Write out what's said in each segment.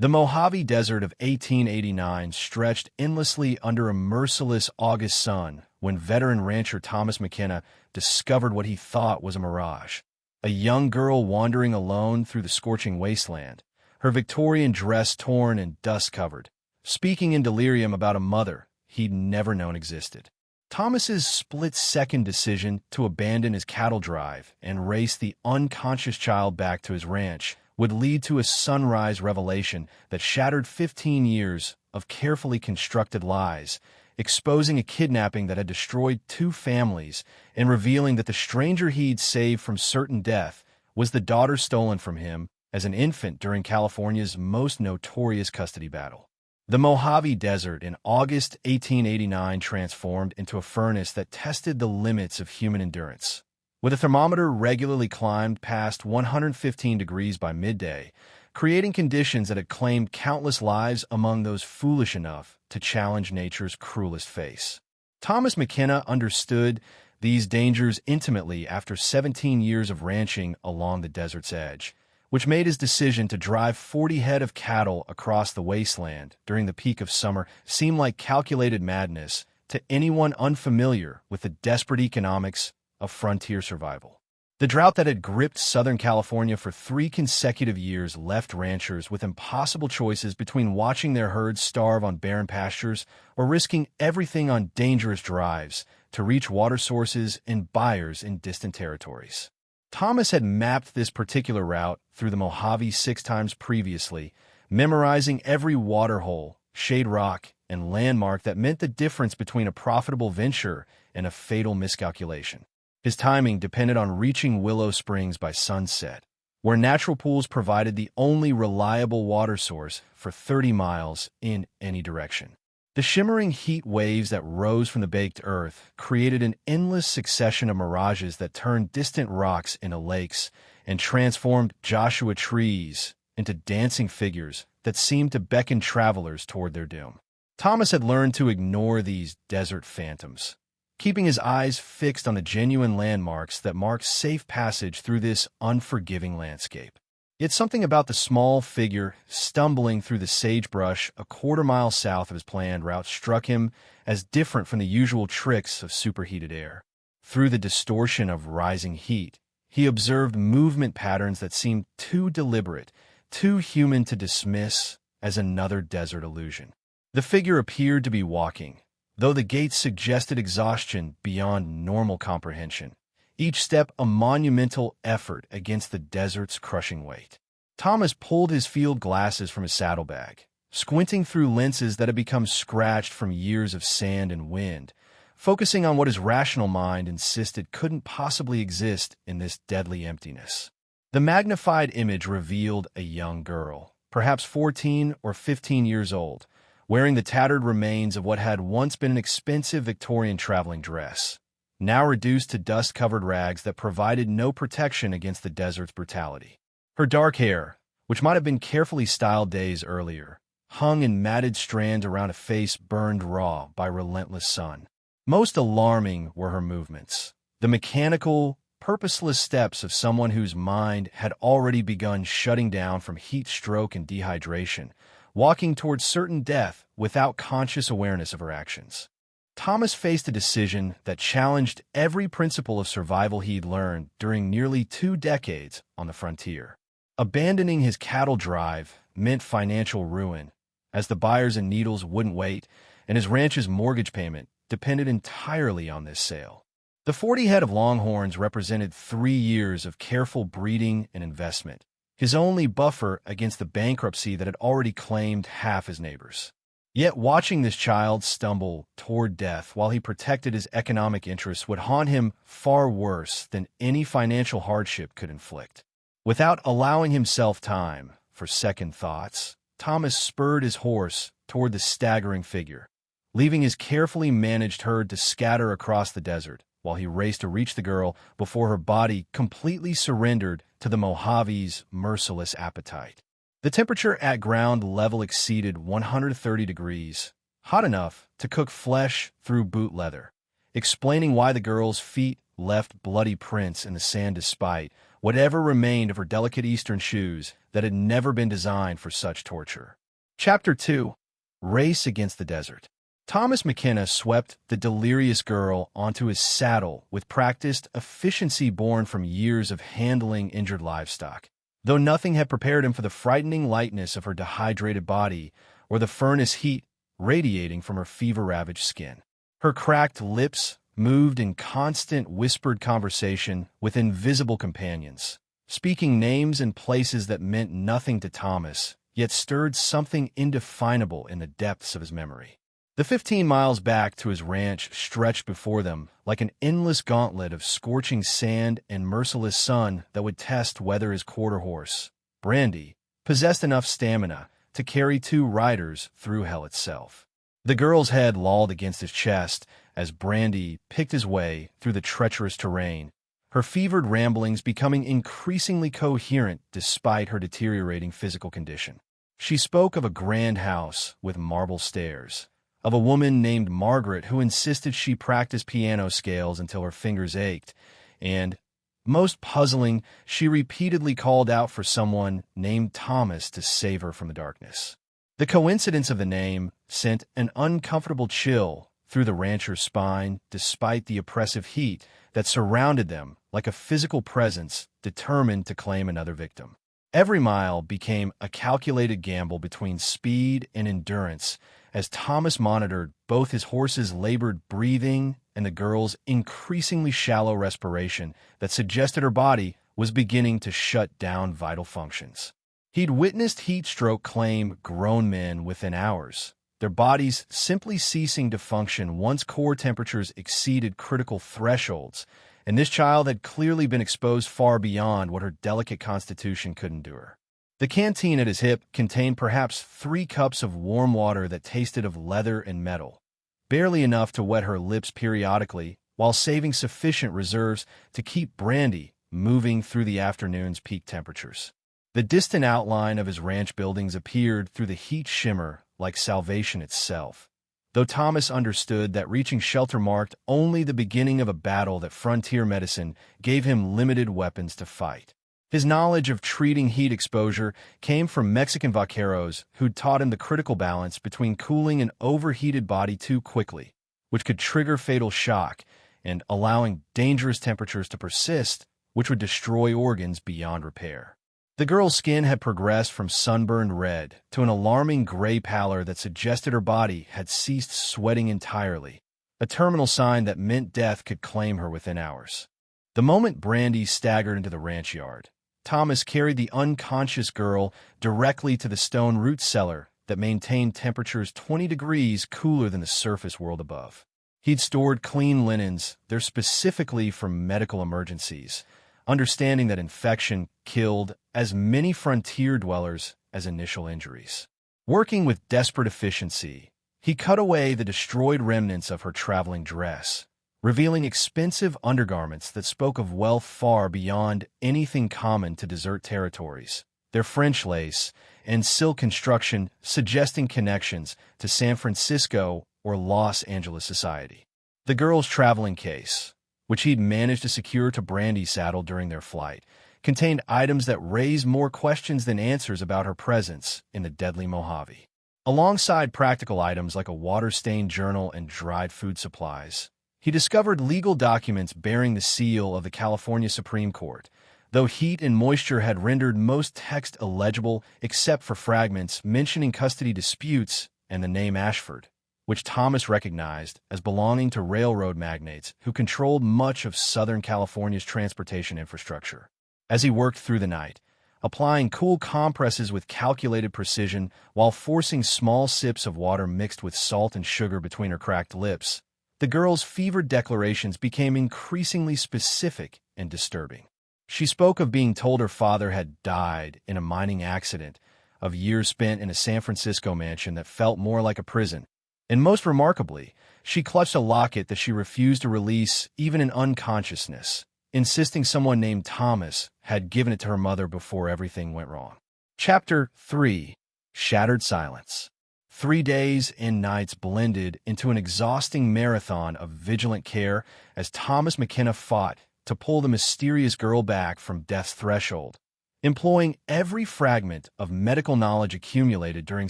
The Mojave Desert of 1889 stretched endlessly under a merciless August sun when veteran rancher Thomas McKenna discovered what he thought was a mirage. A young girl wandering alone through the scorching wasteland, her Victorian dress torn and dust-covered, speaking in delirium about a mother he'd never known existed. Thomas's split-second decision to abandon his cattle drive and race the unconscious child back to his ranch would lead to a sunrise revelation that shattered 15 years of carefully constructed lies, exposing a kidnapping that had destroyed two families and revealing that the stranger he'd saved from certain death was the daughter stolen from him as an infant during California's most notorious custody battle. The Mojave Desert in August 1889 transformed into a furnace that tested the limits of human endurance. With a thermometer regularly climbed past 115 degrees by midday, creating conditions that had claimed countless lives among those foolish enough to challenge nature's cruelest face. Thomas McKenna understood these dangers intimately after 17 years of ranching along the desert's edge, which made his decision to drive 40 head of cattle across the wasteland during the peak of summer seem like calculated madness to anyone unfamiliar with the desperate economics of frontier survival. The drought that had gripped Southern California for 3 consecutive years left ranchers with impossible choices between watching their herds starve on barren pastures or risking everything on dangerous drives to reach water sources and buyers in distant territories. Thomas had mapped this particular route through the Mojave 6 times previously, memorizing every waterhole, shade rock, and landmark that meant the difference between a profitable venture and a fatal miscalculation. His timing depended on reaching Willow Springs by sunset, where natural pools provided the only reliable water source for 30 miles in any direction. The shimmering heat waves that rose from the baked earth created an endless succession of mirages that turned distant rocks into lakes and transformed Joshua trees into dancing figures that seemed to beckon travelers toward their doom. Thomas had learned to ignore these desert phantoms, keeping his eyes fixed on the genuine landmarks that marked safe passage through this unforgiving landscape. Yet something about the small figure stumbling through the sagebrush a quarter-mile south of his planned route struck him as different from the usual tricks of superheated air. Through the distortion of rising heat, he observed movement patterns that seemed too deliberate, too human to dismiss as another desert illusion. The figure appeared to be walking, though the gait suggested exhaustion beyond normal comprehension, each step a monumental effort against the desert's crushing weight. Thomas pulled his field glasses from his saddlebag, squinting through lenses that had become scratched from years of sand and wind, focusing on what his rational mind insisted couldn't possibly exist in this deadly emptiness. The magnified image revealed a young girl, perhaps 14 or 15 years old, wearing the tattered remains of what had once been an expensive Victorian traveling dress, now reduced to dust-covered rags that provided no protection against the desert's brutality. Her dark hair, which might have been carefully styled days earlier, hung in matted strands around a face burned raw by relentless sun. Most alarming were her movements, the mechanical, purposeless steps of someone whose mind had already begun shutting down from heat stroke and dehydration, walking towards certain death without conscious awareness of her actions. Thomas faced a decision that challenged every principle of survival he'd learned during nearly 2 decades on the frontier. Abandoning his cattle drive meant financial ruin, as the buyers and needles wouldn't wait, and his ranch's mortgage payment depended entirely on this sale. The 40 head of Longhorns represented 3 years of careful breeding and investment, his only buffer against the bankruptcy that had already claimed half his neighbors. Yet watching this child stumble toward death while he protected his economic interests would haunt him far worse than any financial hardship could inflict. Without allowing himself time for second thoughts, Thomas spurred his horse toward the staggering figure, leaving his carefully managed herd to scatter across the desert while he raced to reach the girl before her body completely surrendered to the Mojave's merciless appetite. The temperature at ground level exceeded 130 degrees, hot enough to cook flesh through boot leather, explaining why the girl's feet left bloody prints in the sand despite whatever remained of her delicate Eastern shoes that had never been designed for such torture. Chapter 2. Race Against the Desert. Thomas McKenna swept the delirious girl onto his saddle with practiced efficiency born from years of handling injured livestock. Though nothing had prepared him for the frightening lightness of her dehydrated body or the furnace heat radiating from her fever-ravaged skin. Her cracked lips moved in constant whispered conversation with invisible companions, speaking names and places that meant nothing to Thomas, yet stirred something indefinable in the depths of his memory. The 15 miles back to his ranch stretched before them like an endless gauntlet of scorching sand and merciless sun that would test whether his quarter horse, Brandy, possessed enough stamina to carry 2 riders through hell itself. The girl's head lolled against his chest as Brandy picked his way through the treacherous terrain, her fevered ramblings becoming increasingly coherent despite her deteriorating physical condition. She spoke of a grand house with marble stairs, of a woman named Margaret who insisted she practice piano scales until her fingers ached, and, most puzzling, she repeatedly called out for someone named Thomas to save her from the darkness. The coincidence of the name sent an uncomfortable chill through the rancher's spine despite the oppressive heat that surrounded them like a physical presence determined to claim another victim. Every mile became a calculated gamble between speed and endurance as Thomas monitored both his horse's labored breathing and the girl's increasingly shallow respiration that suggested her body was beginning to shut down vital functions. He'd witnessed heat stroke claim grown men within hours, their bodies simply ceasing to function once core temperatures exceeded critical thresholds, and this child had clearly been exposed far beyond what her delicate constitution could endure. The canteen at his hip contained perhaps 3 cups of warm water that tasted of leather and metal, barely enough to wet her lips periodically, while saving sufficient reserves to keep Brandy moving through the afternoon's peak temperatures. The distant outline of his ranch buildings appeared through the heat shimmer like salvation itself, though Thomas understood that reaching shelter marked only the beginning of a battle that frontier medicine gave him limited weapons to fight. His knowledge of treating heat exposure came from Mexican vaqueros who'd taught him the critical balance between cooling an overheated body too quickly, which could trigger fatal shock, and allowing dangerous temperatures to persist, which would destroy organs beyond repair. The girl's skin had progressed from sunburned red to an alarming gray pallor that suggested her body had ceased sweating entirely, a terminal sign that meant death could claim her within hours. The moment Brandy staggered into the ranch yard, Thomas carried the unconscious girl directly to the stone root cellar that maintained temperatures 20 degrees cooler than the surface world above. He'd stored clean linens there specifically for medical emergencies, understanding that infection killed as many frontier dwellers as initial injuries. Working with desperate efficiency, he cut away the destroyed remnants of her traveling dress, revealing expensive undergarments that spoke of wealth far beyond anything common to desert territories, their French lace and silk construction suggesting connections to San Francisco or Los Angeles society. The girl's traveling case, which he'd managed to secure to Brandy's saddle during their flight, contained items that raised more questions than answers about her presence in the deadly Mojave. Alongside practical items like a water-stained journal and dried food supplies, he discovered legal documents bearing the seal of the California Supreme Court, though heat and moisture had rendered most text illegible except for fragments mentioning custody disputes and the name Ashford, which Thomas recognized as belonging to railroad magnates who controlled much of Southern California's transportation infrastructure. As he worked through the night, applying cool compresses with calculated precision while forcing small sips of water mixed with salt and sugar between her cracked lips, the girl's fevered declarations became increasingly specific and disturbing. She spoke of being told her father had died in a mining accident, of years spent in a San Francisco mansion that felt more like a prison, and most remarkably, she clutched a locket that she refused to release even in unconsciousness, insisting someone named Thomas had given it to her mother before everything went wrong. Chapter 3. Shattered Silence. 3 days and nights blended into an exhausting marathon of vigilant care as Thomas McKenna fought to pull the mysterious girl back from death's threshold, employing every fragment of medical knowledge accumulated during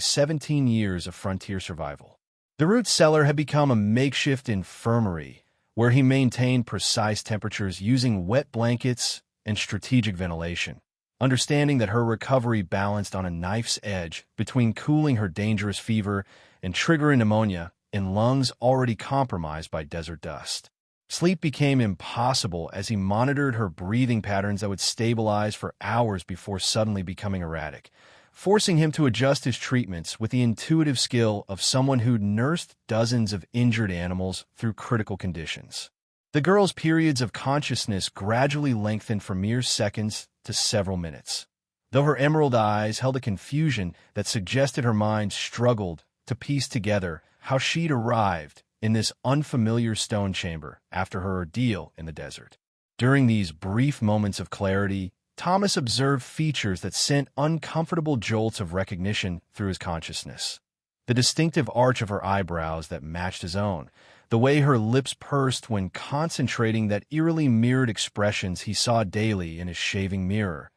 17 years of frontier survival. The root cellar had become a makeshift infirmary where he maintained precise temperatures using wet blankets and strategic ventilation, understanding that her recovery balanced on a knife's edge between cooling her dangerous fever and triggering pneumonia in lungs already compromised by desert dust. Sleep became impossible as he monitored her breathing patterns that would stabilize for hours before suddenly becoming erratic, forcing him to adjust his treatments with the intuitive skill of someone who'd nursed dozens of injured animals through critical conditions. The girl's periods of consciousness gradually lengthened from mere seconds to several minutes, though her emerald eyes held a confusion that suggested her mind struggled to piece together how she'd arrived in this unfamiliar stone chamber after her ordeal in the desert. During these brief moments of clarity, Thomas observed features that sent uncomfortable jolts of recognition through his consciousness. The distinctive arch of her eyebrows that matched his own, the way her lips pursed when concentrating that eerily mirrored expressions he saw daily in his shaving mirror,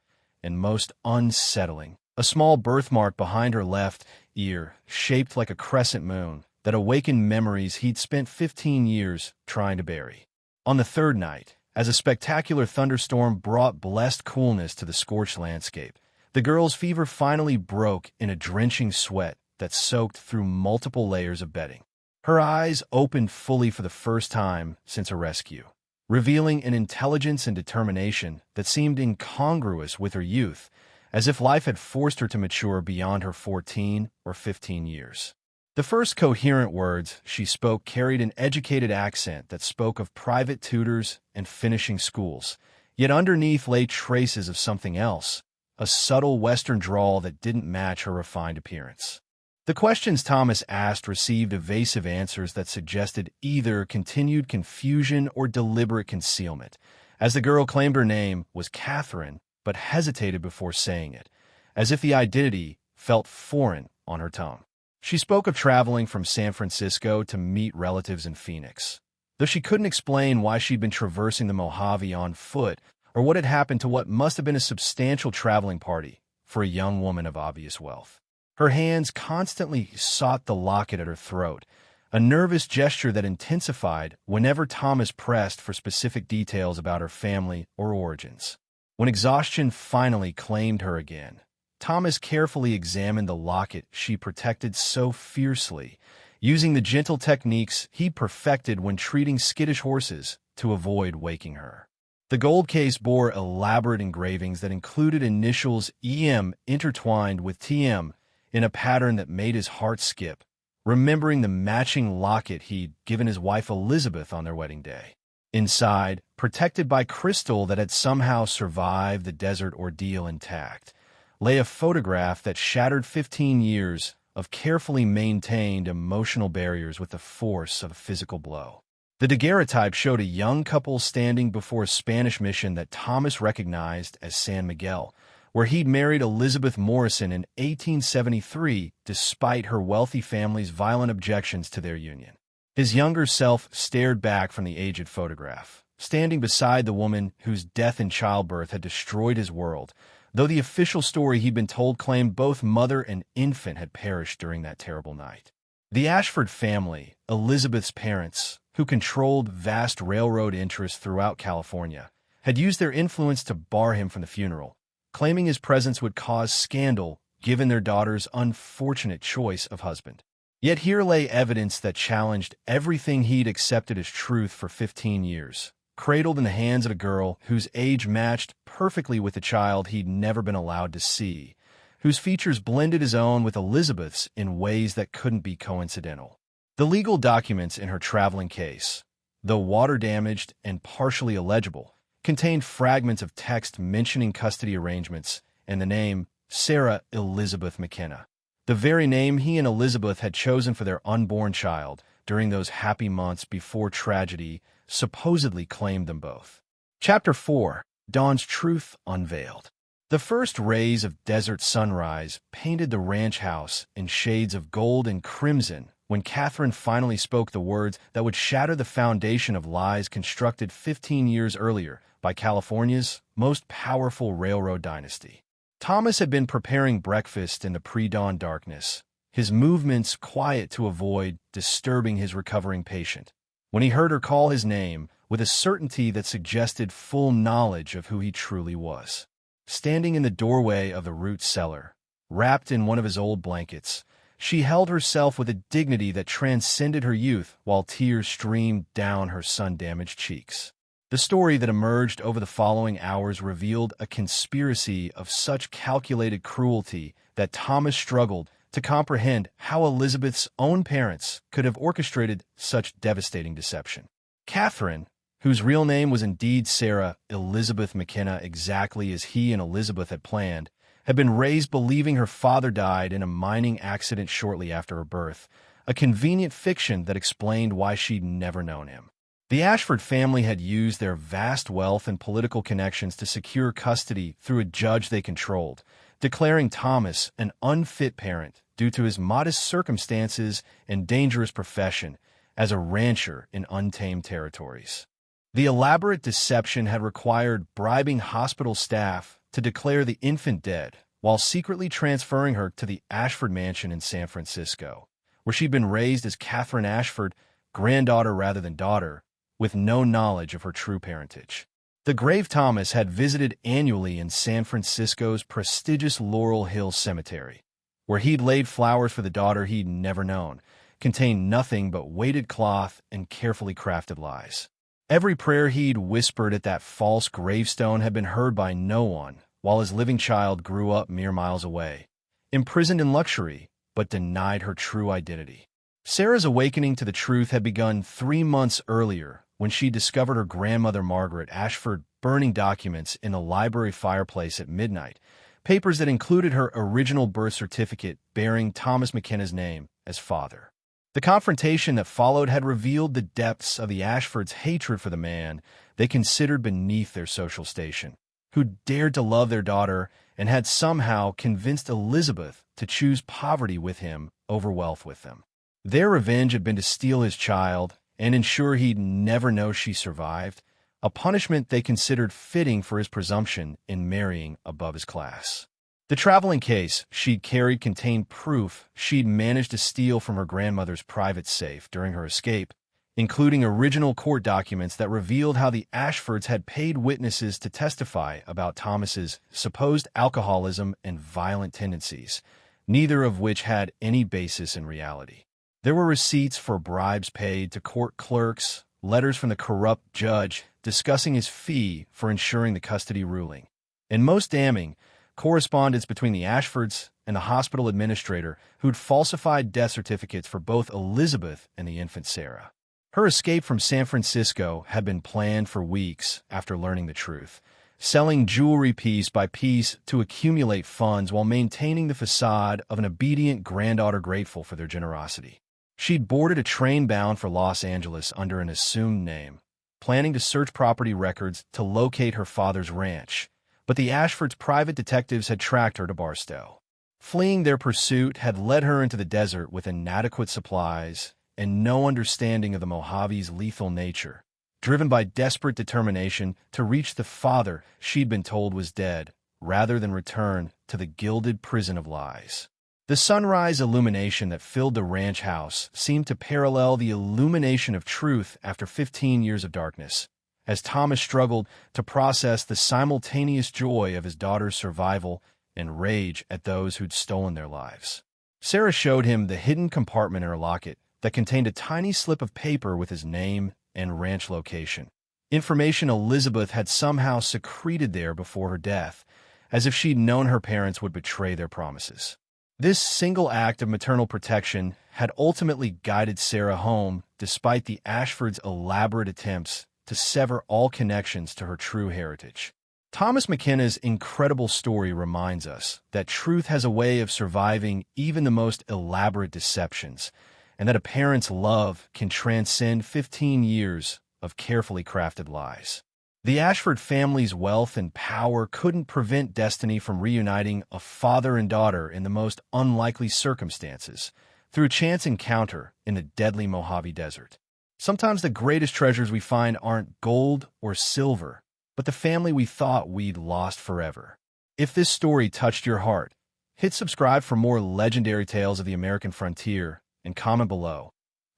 and most unsettling, a small birthmark behind her left ear, shaped like a crescent moon, that awakened memories he'd spent 15 years trying to bury. On the third night, as a spectacular thunderstorm brought blessed coolness to the scorched landscape, the girl's fever finally broke in a drenching sweat that soaked through multiple layers of bedding. Her eyes opened fully for the first time since her rescue, revealing an intelligence and determination that seemed incongruous with her youth, as if life had forced her to mature beyond her 14 or 15 years. The first coherent words she spoke carried an educated accent that spoke of private tutors and finishing schools, yet underneath lay traces of something else, a subtle Western drawl that didn't match her refined appearance. The questions Thomas asked received evasive answers that suggested either continued confusion or deliberate concealment, as the girl claimed her name was Catherine, but hesitated before saying it, as if the identity felt foreign on her tongue. She spoke of traveling from San Francisco to meet relatives in Phoenix, though she couldn't explain why she'd been traversing the Mojave on foot or what had happened to what must have been a substantial traveling party for a young woman of obvious wealth. Her hands constantly sought the locket at her throat, a nervous gesture that intensified whenever Thomas pressed for specific details about her family or origins. When exhaustion finally claimed her again, Thomas carefully examined the locket she protected so fiercely, using the gentle techniques he perfected when treating skittish horses to avoid waking her. The gold case bore elaborate engravings that included initials EM intertwined with TM in a pattern that made his heart skip, remembering the matching locket he'd given his wife Elizabeth on their wedding day. Inside, protected by crystal that had somehow survived the desert ordeal intact, lay a photograph that shattered 15 years of carefully maintained emotional barriers with the force of a physical blow. The daguerreotype showed a young couple standing before a Spanish mission that Thomas recognized as San Miguel, where he'd married Elizabeth Morrison in 1873 despite her wealthy family's violent objections to their union. His younger self stared back from the aged photograph, standing beside the woman whose death in childbirth had destroyed his world, though the official story he'd been told claimed both mother and infant had perished during that terrible night. The Ashford family, Elizabeth's parents, who controlled vast railroad interests throughout California, had used their influence to bar him from the funeral, claiming his presence would cause scandal given their daughter's unfortunate choice of husband. Yet here lay evidence that challenged everything he'd accepted as truth for 15 years, cradled in the hands of a girl whose age matched perfectly with the child he'd never been allowed to see, whose features blended his own with Elizabeth's in ways that couldn't be coincidental. The legal documents in her traveling case, though water-damaged and partially illegible, contained fragments of text mentioning custody arrangements and the name Sarah Elizabeth McKenna, the very name he and Elizabeth had chosen for their unborn child during those happy months before tragedy supposedly claimed them both. Chapter 4. Dawn's Truth Unveiled. The first rays of desert sunrise painted the ranch house in shades of gold and crimson when Catherine finally spoke the words that would shatter the foundation of lies constructed 15 years earlier by California's most powerful railroad dynasty. Thomas had been preparing breakfast in the pre-dawn darkness, his movements quiet to avoid disturbing his recovering patient, when he heard her call his name with a certainty that suggested full knowledge of who he truly was. Standing in the doorway of the root cellar, wrapped in one of his old blankets, she held herself with a dignity that transcended her youth while tears streamed down her sun-damaged cheeks. The story that emerged over the following hours revealed a conspiracy of such calculated cruelty that Thomas struggled to comprehend how Elizabeth's own parents could have orchestrated such devastating deception. Catherine, whose real name was indeed Sarah Elizabeth McKenna, exactly as he and Elizabeth had planned, had been raised believing her father died in a mining accident shortly after her birth, a convenient fiction that explained why she'd never known him. The Ashford family had used their vast wealth and political connections to secure custody through a judge they controlled, declaring Thomas an unfit parent due to his modest circumstances and dangerous profession as a rancher in untamed territories. The elaborate deception had required bribing hospital staff to declare the infant dead while secretly transferring her to the Ashford mansion in San Francisco, where she'd been raised as Catherine Ashford, granddaughter rather than daughter, with no knowledge of her true parentage. The grave Thomas had visited annually in San Francisco's prestigious Laurel Hill Cemetery, where he'd laid flowers for the daughter he'd never known, contained nothing but weighted cloth and carefully crafted lies. Every prayer he'd whispered at that false gravestone had been heard by no one, while his living child grew up mere miles away, imprisoned in luxury, but denied her true identity. Sarah's awakening to the truth had begun 3 months earlier, when she discovered her grandmother Margaret Ashford burning documents in the library fireplace at midnight, papers that included her original birth certificate bearing Thomas McKenna's name as father. The confrontation that followed had revealed the depths of the Ashfords' hatred for the man they considered beneath their social station, who dared to love their daughter and had somehow convinced Elizabeth to choose poverty with him over wealth with them. Their revenge had been to steal his child and ensure he'd never know she survived, a punishment they considered fitting for his presumption in marrying above his class. The traveling case she'd carried contained proof she'd managed to steal from her grandmother's private safe during her escape, including original court documents that revealed how the Ashfords had paid witnesses to testify about Thomas's supposed alcoholism and violent tendencies, neither of which had any basis in reality. There were receipts for bribes paid to court clerks, letters from the corrupt judge discussing his fee for ensuring the custody ruling, and most damning, correspondence between the Ashfords and the hospital administrator who'd falsified death certificates for both Elizabeth and the infant Sarah. Her escape from San Francisco had been planned for weeks after learning the truth, selling jewelry piece by piece to accumulate funds while maintaining the facade of an obedient granddaughter grateful for their generosity. She'd boarded a train bound for Los Angeles under an assumed name, planning to search property records to locate her father's ranch, but the Ashfords' private detectives had tracked her to Barstow. Fleeing their pursuit had led her into the desert with inadequate supplies and no understanding of the Mojave's lethal nature, driven by desperate determination to reach the father she'd been told was dead, rather than return to the gilded prison of lies. The sunrise illumination that filled the ranch house seemed to parallel the illumination of truth after 15 years of darkness, as Thomas struggled to process the simultaneous joy of his daughter's survival and rage at those who'd stolen their lives. Sarah showed him the hidden compartment in her locket that contained a tiny slip of paper with his name and ranch location, information Elizabeth had somehow secreted there before her death, as if she'd known her parents would betray their promises. This single act of maternal protection had ultimately guided Sarah home despite the Ashfords' elaborate attempts to sever all connections to her true heritage. Thomas McKenna's incredible story reminds us that truth has a way of surviving even the most elaborate deceptions, and that a parent's love can transcend 15 years of carefully crafted lies. The Ashford family's wealth and power couldn't prevent destiny from reuniting a father and daughter in the most unlikely circumstances, through a chance encounter in the deadly Mojave Desert. Sometimes the greatest treasures we find aren't gold or silver, but the family we thought we'd lost forever. If this story touched your heart, hit subscribe for more legendary tales of the American frontier and comment below.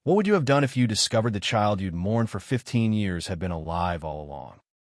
What would you have done if you discovered the child you'd mourned for 15 years had been alive all along?